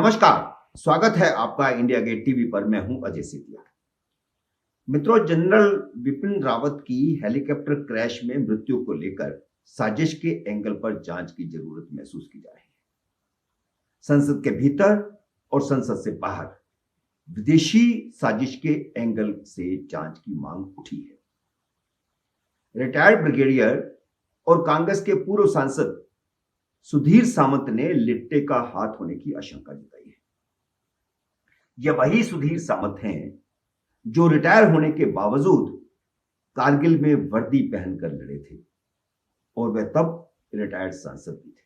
नमस्कार। स्वागत है आपका इंडिया गेट टीवी पर। मैं हूं अजय सिटिया। मित्रों, जनरल बिपिन रावत की हेलीकॉप्टर क्रैश में मृत्यु को लेकर साजिश के एंगल पर जांच की जरूरत महसूस की जा रही है। संसद के भीतर और संसद से बाहर विदेशी साजिश के एंगल से जांच की मांग उठी है। रिटायर्ड ब्रिगेडियर और कांग्रेस के पूर्व सांसद सुधीर सामंत ने लिट्टे का हाथ होने की आशंका जताई है। यह वही सुधीर सामंत हैं जो रिटायर होने के बावजूद कारगिल में वर्दी पहनकर लड़े थे और वे तब रिटायर्ड सांसद भी थे।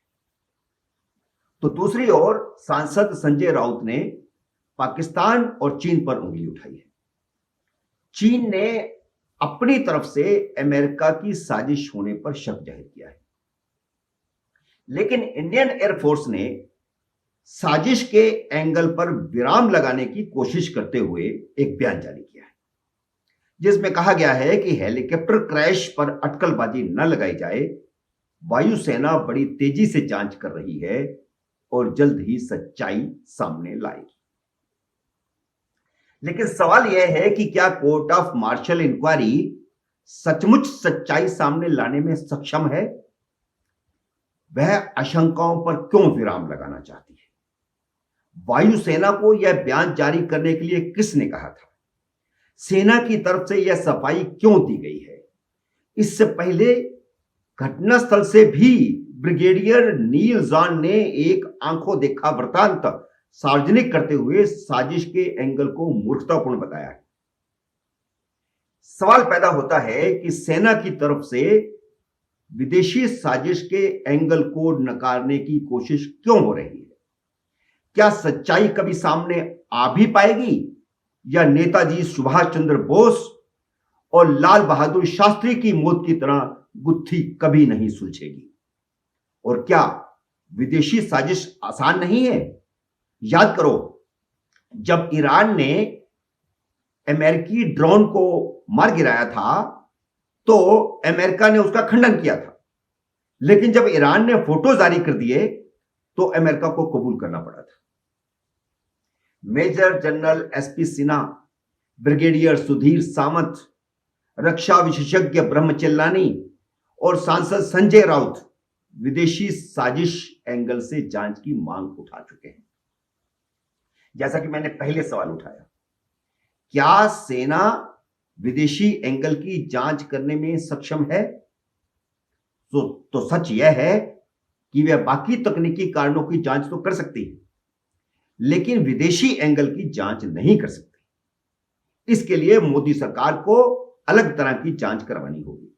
तो दूसरी ओर सांसद संजय राउत ने पाकिस्तान और चीन पर उंगली उठाई है। चीन ने अपनी तरफ से अमेरिका की साजिश होने पर शक जाहिर किया है, लेकिन इंडियन एयरफोर्स ने साजिश के एंगल पर विराम लगाने की कोशिश करते हुए एक बयान जारी किया है, जिसमें कहा गया है कि हेलीकॉप्टर क्रैश पर अटकलबाजी न लगाई जाए। वायुसेना बड़ी तेजी से जांच कर रही है और जल्द ही सच्चाई सामने लाएगी। लेकिन सवाल यह है कि क्या कोर्ट ऑफ मार्शल इंक्वायरी सचमुच सच्चाई सामने लाने में सक्षम है? वह आशंकाओं पर क्यों विराम लगाना चाहती है? वायुसेना को यह बयान जारी करने के लिए किसने कहा था? सेना की तरफ से यह सफाई क्यों दी गई है? इससे पहले घटनास्थल से भी ब्रिगेडियर नील जॉन ने एक आंखों देखा वृत्तांत सार्वजनिक करते हुए साजिश के एंगल को मूर्खतापूर्ण बताया है। सवाल पैदा होता है कि सेना की तरफ से विदेशी साजिश के एंगल को नकारने की कोशिश क्यों हो रही है? क्या सच्चाई कभी सामने आ भी पाएगी या नेताजी सुभाष चंद्र बोस और लाल बहादुर शास्त्री की मौत की तरह गुत्थी कभी नहीं सुलझेगी? और क्या विदेशी साजिश आसान नहीं है? याद करो, जब ईरान ने अमेरिकी ड्रोन को मार गिराया था तो अमेरिका ने उसका खंडन किया था, लेकिन जब ईरान ने फोटो जारी कर दिए तो अमेरिका को कबूल करना पड़ा था। Major general SP Sinha, brigadier Sudhir Samant, रक्षा विशेषज्ञ ब्रह्मचेल्लानी और सांसद संजय राउत विदेशी साजिश एंगल से जांच की मांग उठा चुके हैं। जैसा कि मैंने पहले सवाल उठाया, क्या सेना विदेशी एंगल की जांच करने में सक्षम है? तो सच यह है कि वह बाकी तकनीकी कारणों की जांच तो कर सकती है, लेकिन विदेशी एंगल की जांच नहीं कर सकती। इसके लिए मोदी सरकार को अलग तरह की जांच करवानी होगी,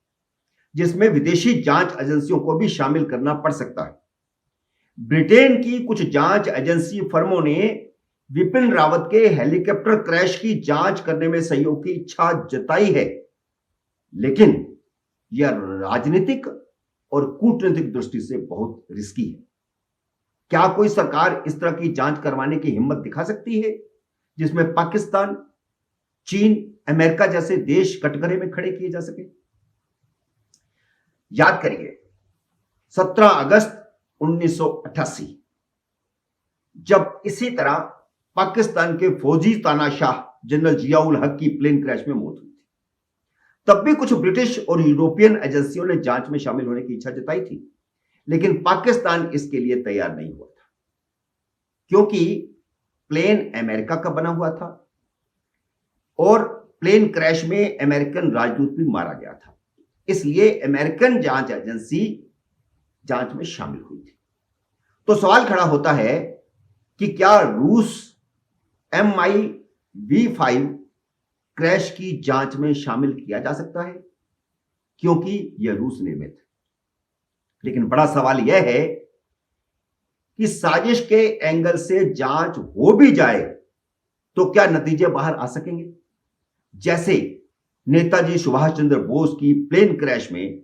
जिसमें विदेशी जांच एजेंसियों को भी शामिल करना पड़ सकता है। ब्रिटेन की कुछ जांच एजेंसी फर्मों ने बिपिन रावत के हेलीकॉप्टर क्रैश की जांच करने में सहयोग की इच्छा जताई है, लेकिन यह राजनीतिक और कूटनीतिक दृष्टि से बहुत रिस्की है। क्या कोई सरकार इस तरह की जांच करवाने की हिम्मत दिखा सकती है जिसमें पाकिस्तान, चीन, अमेरिका जैसे देश कटघरे में खड़े किए जा सके? याद करिए, 17 अगस्त 1988 जब इसी तरह पाकिस्तान के फौजी तानाशाह जनरल जियाउल हक की प्लेन क्रैश में मौत हुई थी, तब भी कुछ ब्रिटिश और यूरोपियन एजेंसियों ने जांच में शामिल होने की इच्छा जताई थी, लेकिन पाकिस्तान इसके लिए तैयार नहीं हुआ था, क्योंकि प्लेन अमेरिका का बना हुआ था और प्लेन क्रैश में अमेरिकन राजदूत भी मारा गया था। इसलिए अमेरिकन जांच एजेंसी जांच में शामिल हुई थी। तो सवाल खड़ा होता है कि क्या रूस MiV-5 क्रैश की जांच में शामिल किया जा सकता है, क्योंकि यह रूस निर्मित है। लेकिन बड़ा सवाल यह है कि साजिश के एंगल से जांच हो भी जाए तो क्या नतीजे बाहर आ सकेंगे? जैसे नेताजी सुभाष चंद्र बोस की प्लेन क्रैश में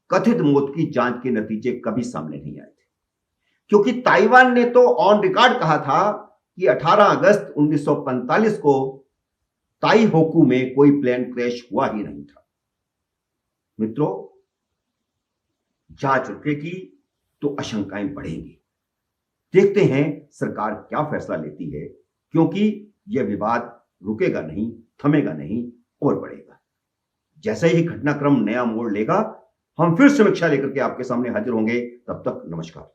कथित मौत की जांच के नतीजे कभी सामने नहीं आए थे, क्योंकि ताइवान ने तो ऑन रिकॉर्ड कहा था कि 18 अगस्त 1945 को ताई होकू में कोई प्लेन क्रैश हुआ ही नहीं था। मित्रों, जांच रुकेगी तो आशंकाएं बढ़ेंगी। देखते हैं सरकार क्या फैसला लेती है, क्योंकि यह विवाद रुकेगा नहीं, थमेगा नहीं और बढ़ेगा। जैसे ही घटनाक्रम नया मोड़ लेगा, हम फिर समीक्षा लेकर के आपके सामने हाजिर होंगे। तब तक नमस्कार।